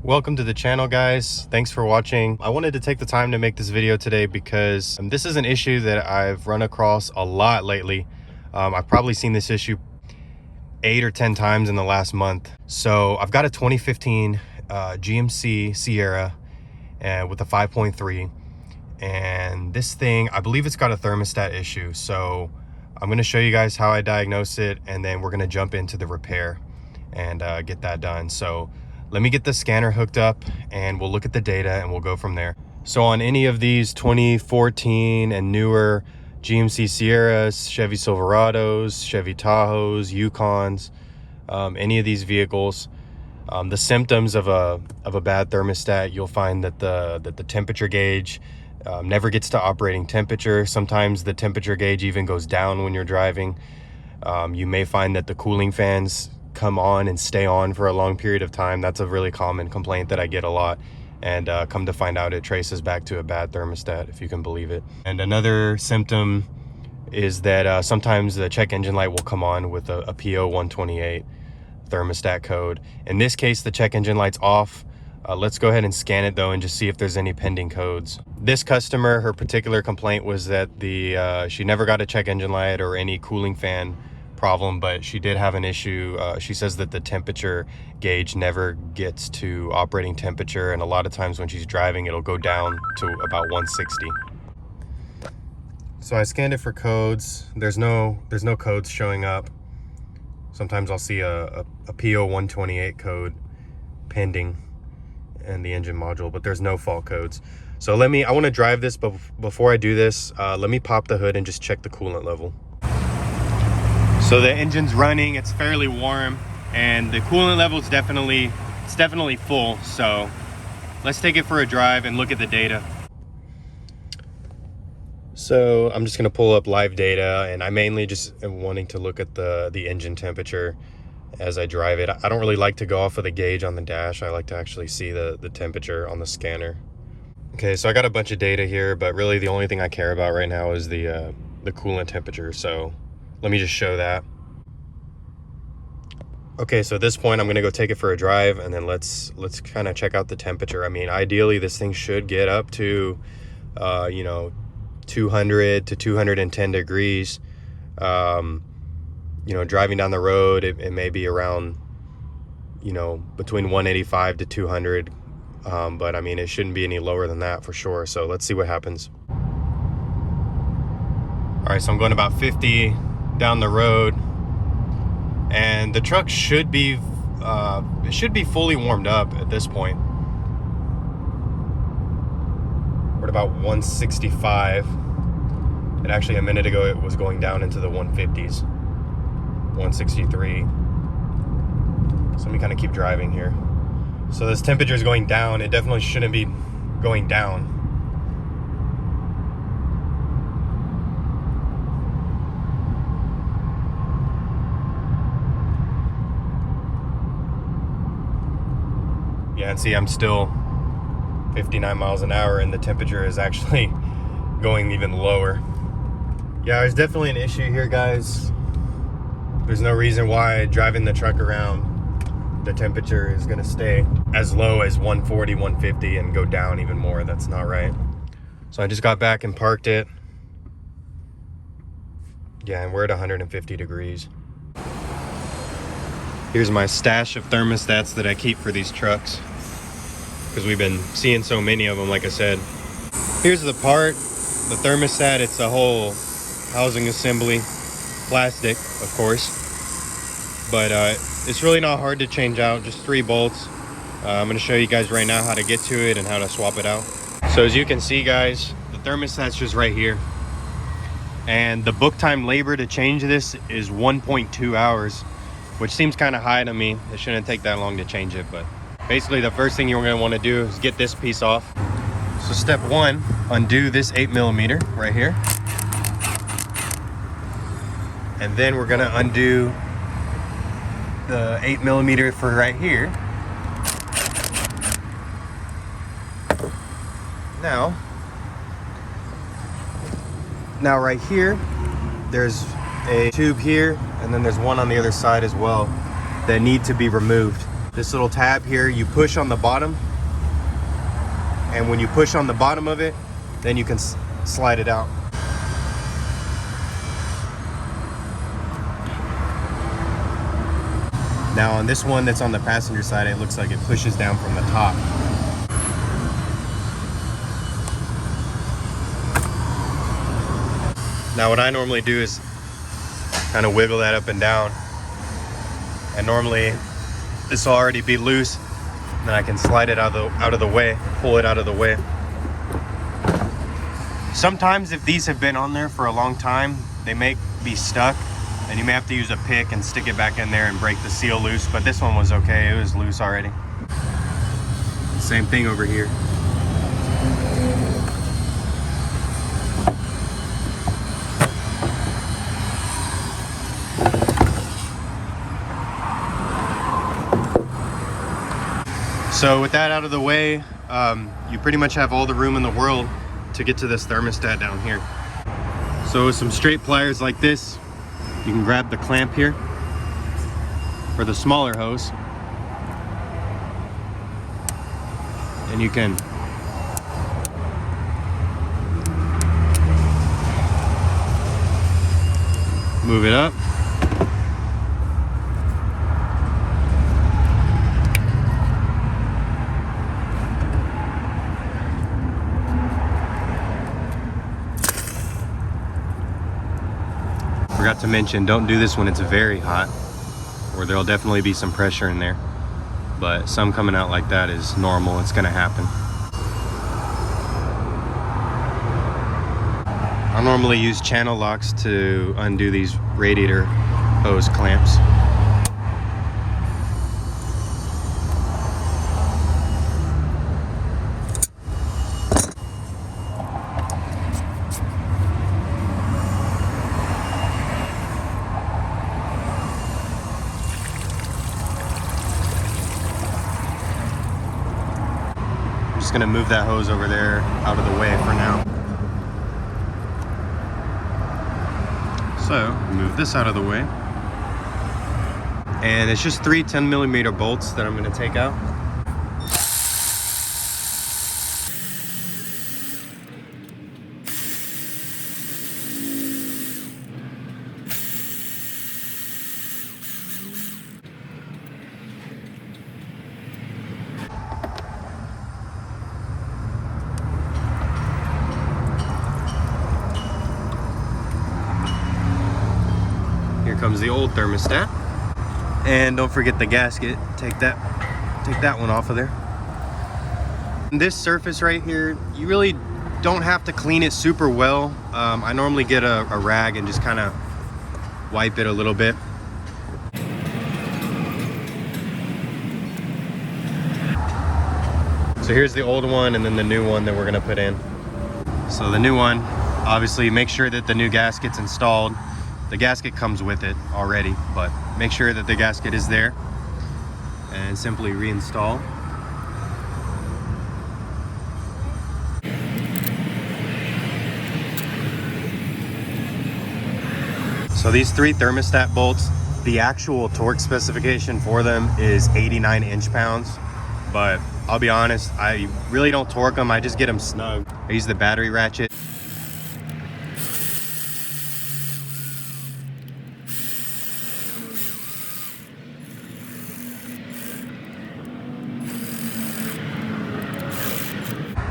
Welcome to the channel, guys. Thanks for watching. I wanted to take the time to make this video today because this is an issue that I've run across a lot lately. I've probably seen this issue 8 or 10 times in the last month. So I've got a 2015 GMC Sierra with a 5.3, and this thing, I believe it's got a thermostat issue. So I'm going to show you guys how I diagnose it, and then we're going to jump into the repair and get that done. So let me get the scanner hooked up and we'll look at the data and we'll go from there. So on any of these 2014 and newer GMC Sierras, Chevy Silverados, Chevy Tahoes, Yukons, any of these vehicles, the symptoms of a bad thermostat, you'll find that the temperature gauge never gets to operating temperature. Sometimes the temperature gauge even goes down when you're driving. You may find that the cooling fans come on and stay on for a long period of time. That's a really common complaint that I get a lot, and come to find out it traces back to a bad thermostat, if you can believe it. And another symptom is that sometimes the check engine light will come on with a PO 128 thermostat code. In this case, the check engine light's off. Let's go ahead and scan it though and just see if there's any pending codes. This customer, her particular complaint was that she never got a check engine light or any cooling fan problem, but she did have an issue. She says that the temperature gauge never gets to operating temperature, and a lot of times when she's driving it'll go down to about 160. So I scanned it for codes. There's no codes showing up. Sometimes I'll see a PO 128 code pending in the engine module, but there's no fault codes. So I want to drive this, but before I do this, let me pop the hood and just check the coolant level. So the engine's running, it's fairly warm, and the coolant level is definitely full. So let's take it for a drive and look at the data. So I'm just gonna pull up live data, and I mainly just am wanting to look at the engine temperature as I drive it. I don't really like to go off of the gauge on the dash. I like to actually see the temperature on the scanner. Okay, so I got a bunch of data here, but really the only thing I care about right now is the coolant temperature. So let me just show that. Okay, so at this point I'm gonna go take it for a drive, and then let's kind of check out the temperature. I mean, ideally this thing should get up to 200 to 210 degrees. Driving down the road, it may be around between 185 to 200, but I mean, it shouldn't be any lower than that for sure. So let's see what happens. All right, so I'm going about 50 down the road, and the truck should be fully warmed up at this point. We're at about 165, and actually a minute ago it was going down into the 150s, 163. So let me kind of keep driving here. So this temperature is going down. It definitely shouldn't be going down. Yeah, and see, I'm still 59 miles an hour, and the temperature is actually going even lower. Yeah, there's definitely an issue here, guys. There's no reason why driving the truck around the temperature is gonna stay as low as 140, 150 and go down even more. That's not right. So I just got back and parked it. Yeah, and we're at 150 degrees. Here's my stash of thermostats that I keep for these trucks, because we've been seeing so many of them, like I said. Here's the part, the thermostat. It's a whole housing assembly, plastic, of course, but it's really not hard to change out, just 3 bolts. I'm going to show you guys right now how to get to it and how to swap it out. So as you can see, guys, the thermostat's just right here, and the book time labor to change this is 1.2 hours, which seems kind of high to me. It shouldn't take that long to change it, but basically the first thing you're going to want to do is get this piece off. So step 1, undo this 8mm right here, and then we're going to undo the 8mm for right here. Now right here, there's a tube here, and then there's one on the other side as well that need to be removed. This little tab here, you push on the bottom, and when you push on the bottom of it, then you can slide it out. Now on this one that's on the passenger side, it looks like it pushes down from the top. Now what I normally do is kind of wiggle that up and down, and normally this will already be loose, then I can slide it out of the way, pull it out of the way. Sometimes if these have been on there for a long time, they may be stuck, and you may have to use a pick and stick it back in there and break the seal loose, but this one was okay, it was loose already. Same thing over here. So with that out of the way, you pretty much have all the room in the world to get to this thermostat down here. So with some straight pliers like this, you can grab the clamp here for the smaller hose, and you can move it up. Forgot to mention, don't do this when it's very hot, or there'll definitely be some pressure in there. But some coming out like that is normal, it's gonna happen. I normally use channel locks to undo these radiator hose clamps. Just gonna move that hose over there out of the way for now. So move this out of the way, and it's just 3 10mm bolts that I'm gonna take out. Here comes the old thermostat, and don't forget the gasket. Take that one off of there. And this surface right here, you really don't have to clean it super well. I normally get a rag and just kind of wipe it a little bit. So here's the old one, and then the new one that we're gonna put in. So the new one, obviously make sure that the new gasket's installed. The gasket comes with it already, but make sure that the gasket is there, and simply reinstall. So these 3 thermostat bolts, the actual torque specification for them is 89 inch-pounds, but I'll be honest, I really don't torque them, I just get them snug. I use the battery ratchet.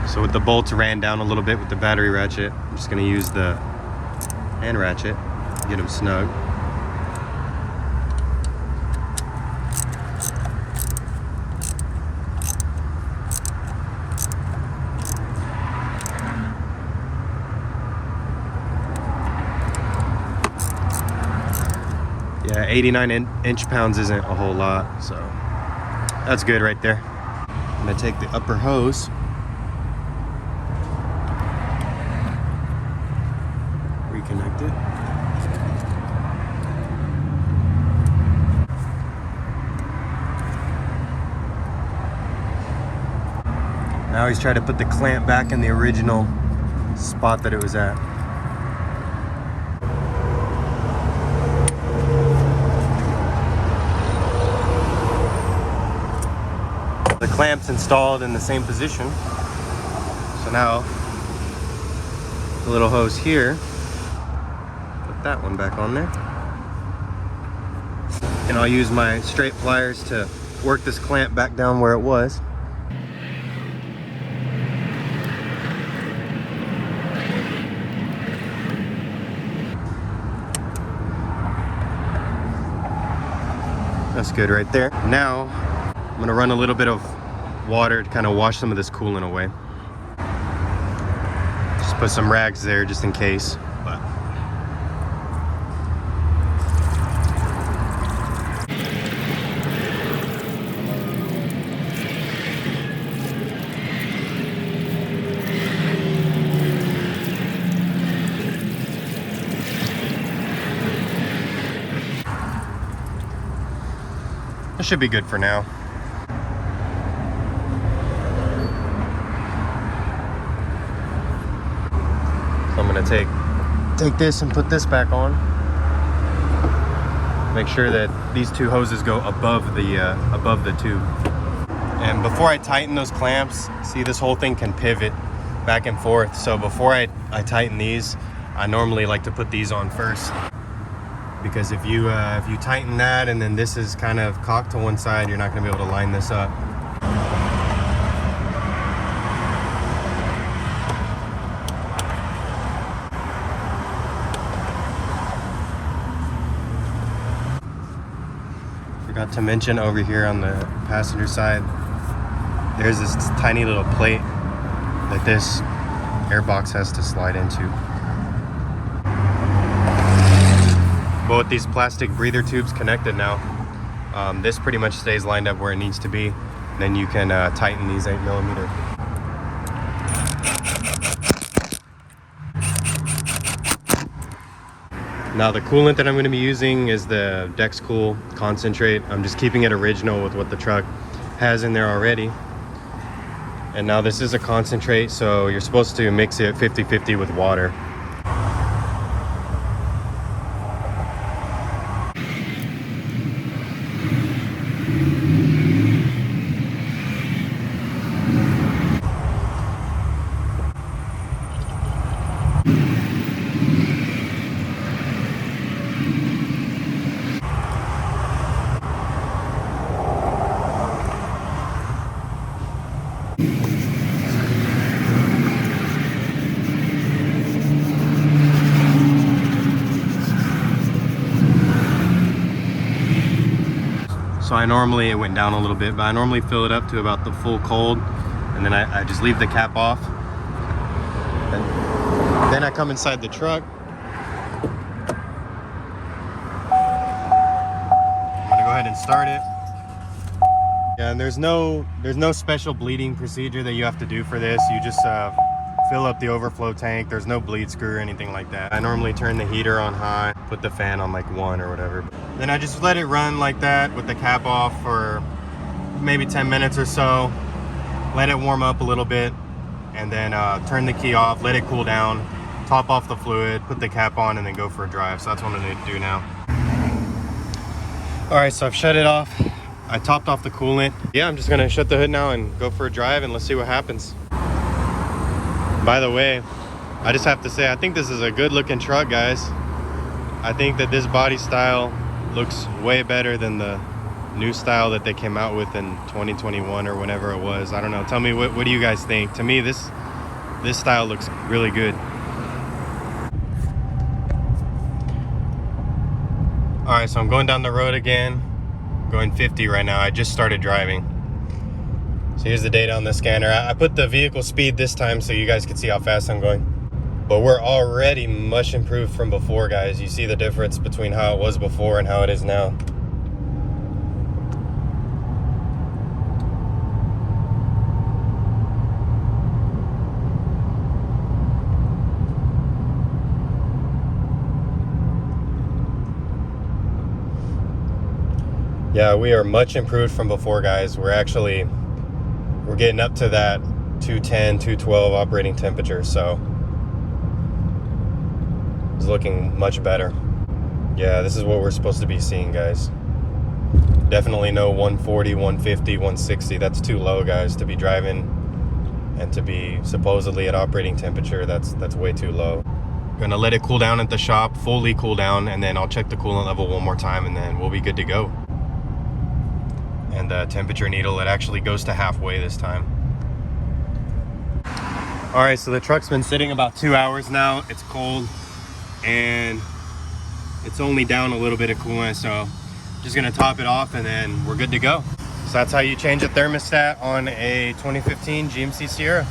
So with the bolts ran down a little bit with the battery ratchet, I'm just gonna use the hand ratchet, get them snug. Yeah, 89 inch-pounds isn't a whole lot, so that's good right there. I'm gonna take the upper hose, reconnect it. Now he's trying to put the clamp back in the original spot that it was at. The clamp's installed in the same position. So now, the little hose here, put that one back on there. And I'll use my straight pliers to work this clamp back down where it was. That's good right there. Now, I'm gonna run a little bit of water to kind of wash some of this coolant away. Just put some rags there just in case. But that should be good for now. So I'm gonna take this and put this back on. Make sure that these two hoses go above the tube. And before I tighten those clamps, see, this whole thing can pivot back and forth. So before I tighten these, I normally like to put these on first. Because if you tighten that and then this is kind of cocked to one side, you're not going to be able to line this up. Forgot to mention over here on the passenger side, there's this tiny little plate that this airbox has to slide into. But with these plastic breather tubes connected now, this pretty much stays lined up where it needs to be. Then you can tighten these 8mm. Now the coolant that I'm going to be using is the Dexcool concentrate. I'm just keeping it original with what the truck has in there already. And now this is a concentrate, so you're supposed to mix it 50-50 with water. So it went down a little bit, but I normally fill it up to about the full cold, and then I just leave the cap off. And then I come inside the truck. I'm gonna go ahead and start it. Yeah, and there's no special bleeding procedure that you have to do for this. You just fill up the overflow tank. There's no bleed screw or anything like that. I normally turn the heater on high, put the fan on like 1 or whatever. Then I just let it run like that with the cap off for maybe 10 minutes or so. Let it warm up a little bit, and then turn the key off, let it cool down, top off the fluid, put the cap on, and then go for a drive. So that's what I need to do now. All right, so I've shut it off. I topped off the coolant. Yeah, I'm just gonna shut the hood now and go for a drive, and let's see what happens. By the way, I just have to say, I think this is a good looking truck, guys. I think that this body style looks way better than the new style that they came out with in 2021 or whenever it was. I don't know. Tell me, what do you guys think? To me, this style looks really good. All right, so I'm going down the road again, going 50 right now. I just started driving. So here's the data on the scanner. I put the vehicle speed this time so you guys can see how fast I'm going. But we're already much improved from before, guys. You see the difference between how it was before and how it is now. Yeah, we are much improved from before, guys. We're getting up to that 210, 212 operating temperature, so it's looking much better. Yeah, this is what we're supposed to be seeing, guys. Definitely no 140, 150, 160. That's too low, guys, to be driving and to be supposedly at operating temperature. That's way too low. Gonna let it cool down at the shop, fully cool down, and then I'll check the coolant level one more time, and then we'll be good to go. And the temperature needle, it actually goes to halfway this time. All right, so the truck's been sitting about 2 hours now. It's cold and it's only down a little bit of coolant, so just gonna top it off and then we're good to go. So that's how you change a thermostat on a 2015 GMC Sierra.